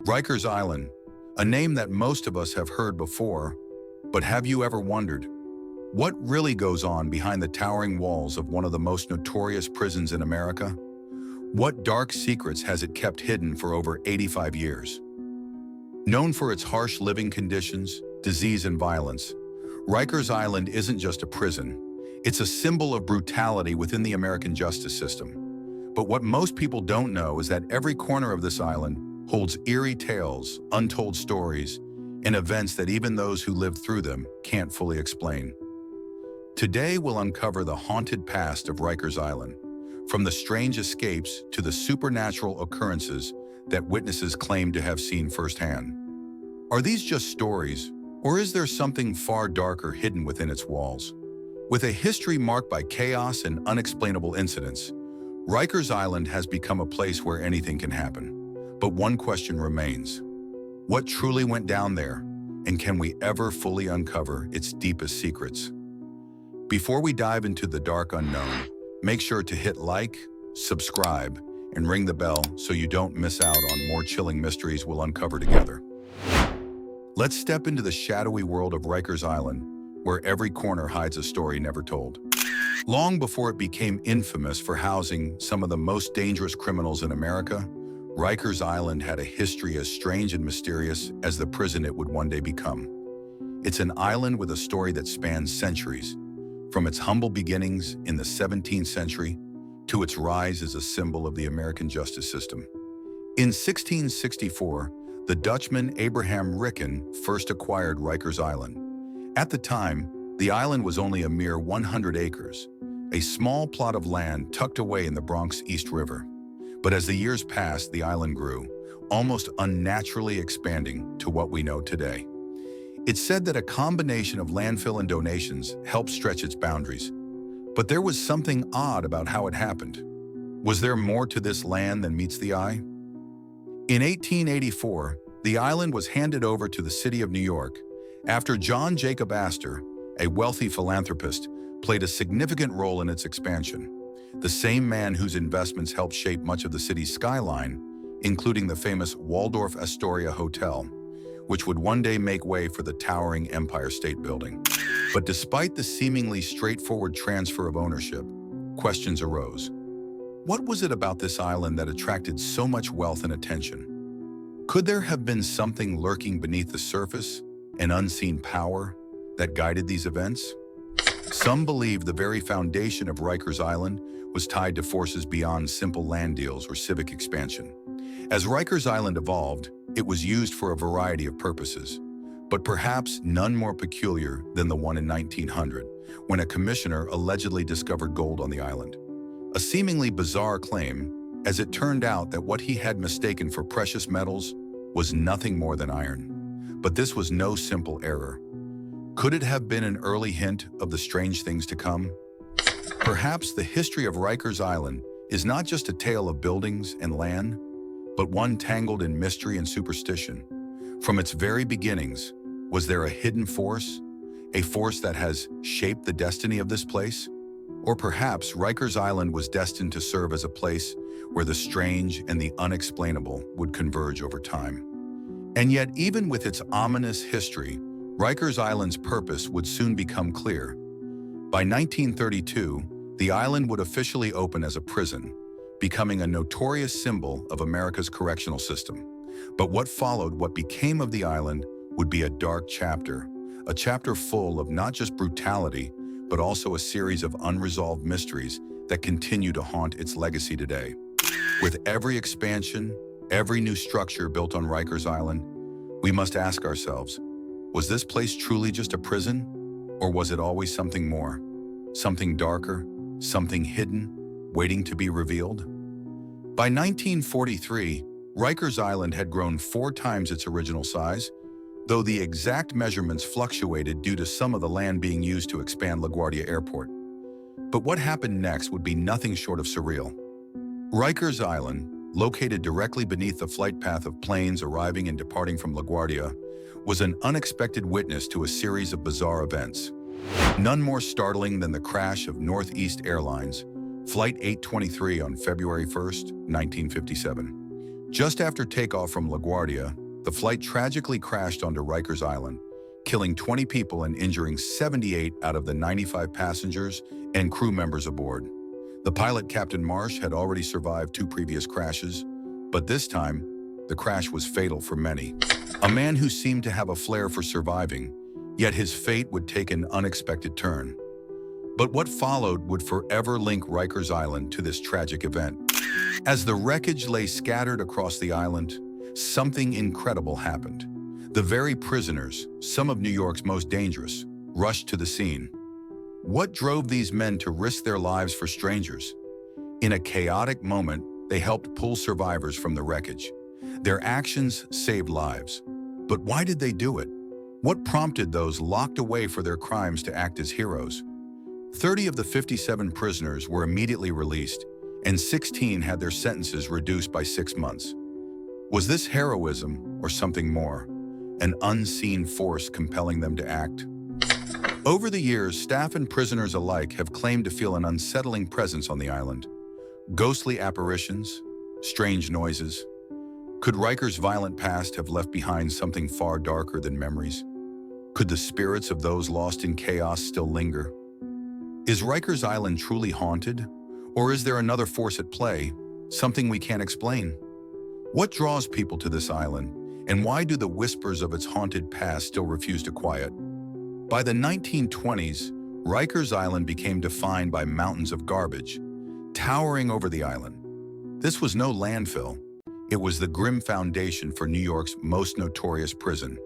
Rikers Island, a name that most of us have heard before, but have you ever wondered what really goes on behind the towering walls of one of the most notorious prisons in America? What dark secrets has it kept hidden for over 85 years? Known for its harsh living conditions, disease, and violence, Rikers Island isn't just a prison. It's a symbol of brutality within the American justice system. But what most people don't know is that every corner of this island holds eerie tales, untold stories, and events that even those who lived through them can't fully explain. Today, we'll uncover the haunted past of Rikers Island, from the strange escapes to the supernatural occurrences that witnesses claim to have seen firsthand. Are these just stories, or is there something far darker hidden within its walls? With a history marked by chaos and unexplainable incidents, Rikers Island has become a place where anything can happen. But one question remains: what truly went down there, and can we ever fully uncover its deepest secrets? Before we dive into the dark unknown, make sure to hit like, subscribe, and ring the bell so you don't miss out on more chilling mysteries we'll uncover together. Let's step into the shadowy world of Rikers Island, where every corner hides a story never told. Long before it became infamous for housing some of the most dangerous criminals in America, Rikers Island had a history as strange and mysterious as the prison it would one day become. It's an island with a story that spans centuries, from its humble beginnings in the 17th century to its rise as a symbol of the American justice system. In 1664, the Dutchman Abraham Rikers first acquired Rikers Island. At the time, the island was only a mere 100 acres, a small plot of land tucked away in the Bronx East River. But as the years passed, the island grew, almost unnaturally expanding to what we know today. It's said that a combination of landfill and donations helped stretch its boundaries. But there was something odd about how it happened. Was there more to this land than meets the eye? In 1884, the island was handed over to the city of New York after John Jacob Astor, a wealthy philanthropist, played a significant role in its expansion. The same man whose investments helped shape much of the city's skyline, including the famous Waldorf Astoria Hotel, which would one day make way for the towering Empire State Building. But despite the seemingly straightforward transfer of ownership, questions arose. What was it about this island that attracted so much wealth and attention? Could there have been something lurking beneath the surface, an unseen power that guided these events? Some believe the very foundation of Rikers Island was tied to forces beyond simple land deals or civic expansion. As Rikers Island evolved, it was used for a variety of purposes, but perhaps none more peculiar than the one in 1900, when a commissioner allegedly discovered gold on the island. A seemingly bizarre claim, as it turned out that what he had mistaken for precious metals was nothing more than iron. But this was no simple error. Could it have been an early hint of the strange things to come? Perhaps the history of Rikers Island is not just a tale of buildings and land, but one tangled in mystery and superstition. From its very beginnings, was there a hidden force? A force that has shaped the destiny of this place? Or perhaps Rikers Island was destined to serve as a place where the strange and the unexplainable would converge over time. And yet, even with its ominous history, Rikers Island's purpose would soon become clear. By 1932, the island would officially open as a prison, becoming a notorious symbol of America's correctional system. But what followed, what became of the island, would be a dark chapter, a chapter full of not just brutality, but also a series of unresolved mysteries that continue to haunt its legacy today. With every expansion, every new structure built on Rikers Island, we must ask ourselves, was this place truly just a prison? Or was it always something more? Something darker, something hidden, waiting to be revealed? By 1943, Rikers Island had grown 4 times its original size, though the exact measurements fluctuated due to some of the land being used to expand LaGuardia Airport. But what happened next would be nothing short of surreal. Rikers Island, located directly beneath the flight path of planes arriving and departing from LaGuardia, was an unexpected witness to a series of bizarre events. None more startling than the crash of Northeast Airlines Flight 823 on February 1, 1957. Just after takeoff from LaGuardia, the flight tragically crashed onto Rikers Island, killing 20 people and injuring 78 out of the 95 passengers and crew members aboard. The pilot, Captain Marsh, had already survived 2 previous crashes, but this time, the crash was fatal for many. A man who seemed to have a flair for surviving, yet his fate would take an unexpected turn. But what followed would forever link Rikers Island to this tragic event. As the wreckage lay scattered across the island, something incredible happened. The very prisoners, some of New York's most dangerous, rushed to the scene. What drove these men to risk their lives for strangers? In a chaotic moment, they helped pull survivors from the wreckage. Their actions saved lives. But why did they do it? What prompted those locked away for their crimes to act as heroes? 30 of the 57 prisoners were immediately released, and 16 had their sentences reduced by 6 months. Was this heroism or something more? An unseen force compelling them to act? Over the years, staff and prisoners alike have claimed to feel an unsettling presence on the island. Ghostly apparitions, strange noises. Could Rikers' violent past have left behind something far darker than memories? Could the spirits of those lost in chaos still linger? Is Rikers Island truly haunted? Or is there another force at play, something we can't explain? What draws people to this island, and why do the whispers of its haunted past still refuse to quiet? By the 1920s, Rikers Island became defined by mountains of garbage, towering over the island. This was no landfill. It was the grim foundation for New York's most notorious prison.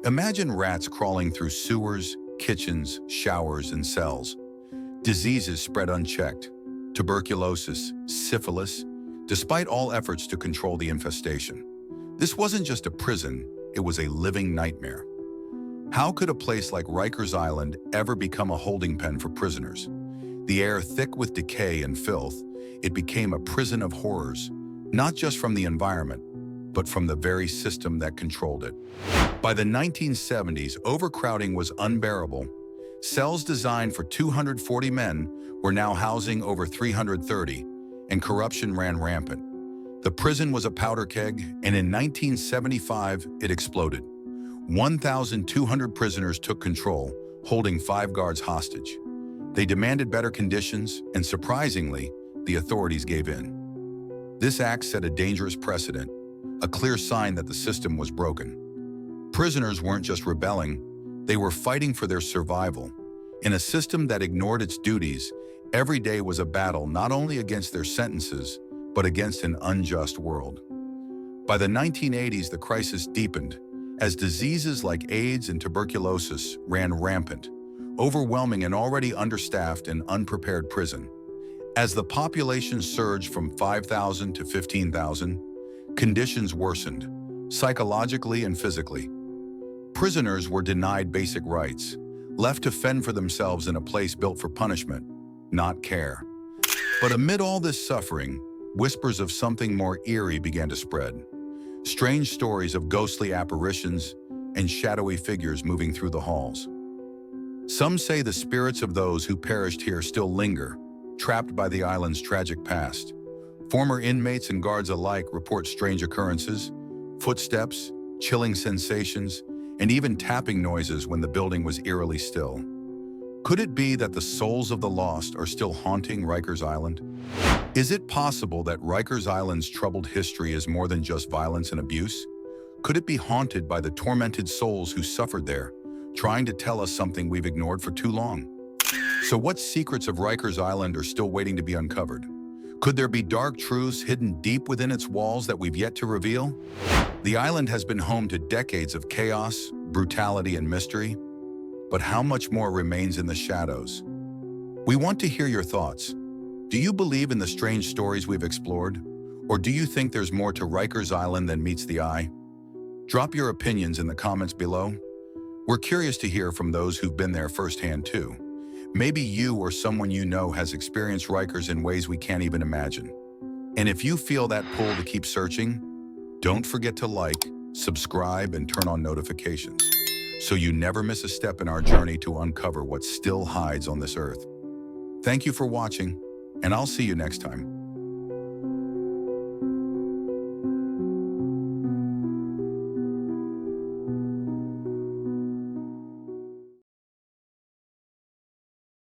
Imagine rats crawling through sewers, kitchens, showers, and cells. Diseases spread unchecked. Tuberculosis, syphilis, despite all efforts to control the infestation. This wasn't just a prison, it was a living nightmare. How could a place like Rikers Island ever become a holding pen for prisoners? The air thick with decay and filth, it became a prison of horrors, not just from the environment, but from the very system that controlled it. By the 1970s, overcrowding was unbearable. Cells designed for 240 men were now housing over 330, and corruption ran rampant. The prison was a powder keg, and in 1975, it exploded. 1,200 prisoners took control, holding 5 guards hostage. They demanded better conditions, and surprisingly, the authorities gave in. This act set a dangerous precedent, a clear sign that the system was broken. Prisoners weren't just rebelling, they were fighting for their survival. In a system that ignored its duties, every day was a battle not only against their sentences, but against an unjust world. By the 1980s, the crisis deepened, as diseases like AIDS and tuberculosis ran rampant, overwhelming an already understaffed and unprepared prison. As the population surged from 5,000 to 15,000, conditions worsened, psychologically and physically. Prisoners were denied basic rights, left to fend for themselves in a place built for punishment, not care. But amid all this suffering, whispers of something more eerie began to spread. Strange stories of ghostly apparitions and shadowy figures moving through the halls. Some say the spirits of those who perished here still linger, trapped by the island's tragic past. Former inmates and guards alike report strange occurrences, footsteps, chilling sensations, and even tapping noises when the building was eerily still. Could it be that the souls of the lost are still haunting Rikers Island? Is it possible that Rikers Island's troubled history is more than just violence and abuse? Could it be haunted by the tormented souls who suffered there, trying to tell us something we've ignored for too long? So what secrets of Rikers Island are still waiting to be uncovered? Could there be dark truths hidden deep within its walls that we've yet to reveal? The island has been home to decades of chaos, brutality, and mystery, but how much more remains in the shadows? We want to hear your thoughts. Do you believe in the strange stories we've explored? Or do you think there's more to Rikers Island than meets the eye? Drop your opinions in the comments below. We're curious to hear from those who've been there firsthand too. Maybe you or someone you know has experienced Rikers in ways we can't even imagine. And if you feel that pull to keep searching, don't forget to like, subscribe, and turn on notifications so you never miss a step in our journey to uncover what still hides on this earth. Thank you for watching, and I'll see you next time.